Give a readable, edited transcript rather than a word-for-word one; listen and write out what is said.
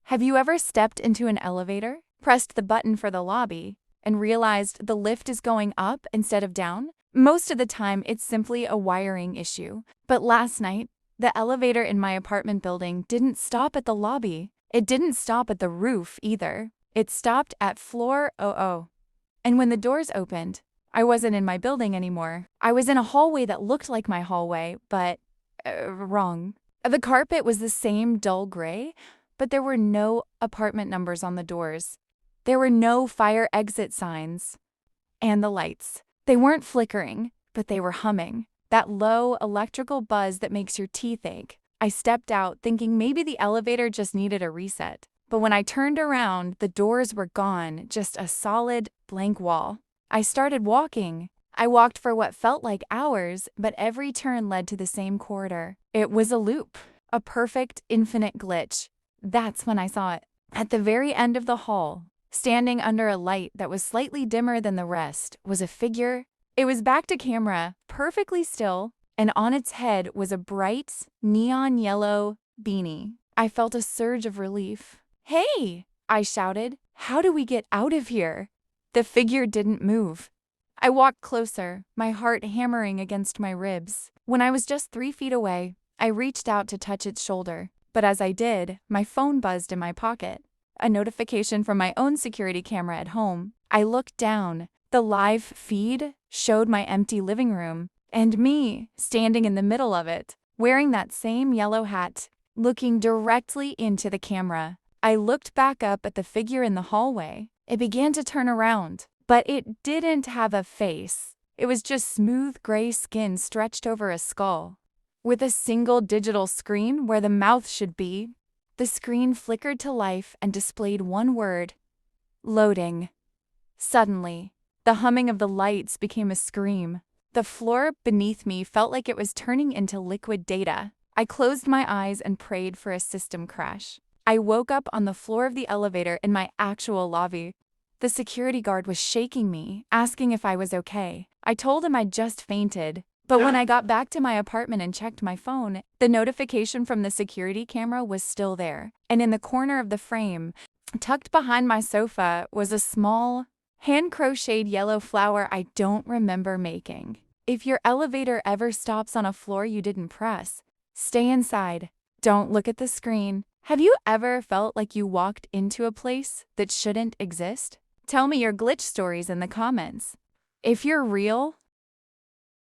Have you ever stepped into an elevator, pressed the button for the lobby, and realized the lift is going up instead of down? Most of the time, it's simply a wiring issue. But last night, the elevator in my apartment building didn't stop at the lobby. It didn't stop at the roof either. It stopped at floor 00. And when the doors opened, I wasn't in my building anymore. I was in a hallway that looked like my hallway, but wrong. The carpet was the same dull gray, but there were no apartment numbers on the doors. There were no fire exit signs. And the lights. They weren't flickering, but they were humming. That low electrical buzz that makes your teeth ache. I stepped out thinking maybe the elevator just needed a reset. But when I turned around, the doors were gone, just a solid, blank wall. I started walking. I walked for what felt like hours, but every turn led to the same corridor. It was a loop, a perfect, infinite glitch. That's when I saw it. At the very end of the hall, standing under a light that was slightly dimmer than the rest, was a figure. It was back to camera, perfectly still, and on its head was a bright, neon yellow beanie. I felt a surge of relief. "Hey!" I shouted. "How do we get out of here?" The figure didn't move. I walked closer, my heart hammering against my ribs. When I was just 3 feet away, I reached out to touch its shoulder. But as I did, my phone buzzed in my pocket. A notification from my own security camera at home. I looked down. The live feed showed my empty living room, and me standing in the middle of it, wearing that same yellow hat, looking directly into the camera. I looked back up at the figure in the hallway. It began to turn around, but it didn't have a face. It was just smooth gray skin stretched over a skull. With a single digital screen where the mouth should be, the screen flickered to life and displayed one word: loading. Suddenly, the humming of the lights became a scream. The floor beneath me felt like it was turning into liquid data. I closed my eyes and prayed for a system crash. I woke up on the floor of the elevator in my actual lobby. The security guard was shaking me, asking if I was okay. I told him I'd just fainted. But when I got back to my apartment and checked my phone, the notification from the security camera was still there. And in the corner of the frame, tucked behind my sofa, was a small, hand-crocheted yellow flower I don't remember making. If your elevator ever stops on a floor you didn't press, stay inside. Don't look at the screen. Have you ever felt like you walked into a place that shouldn't exist? Tell me your glitch stories in the comments. If you're real,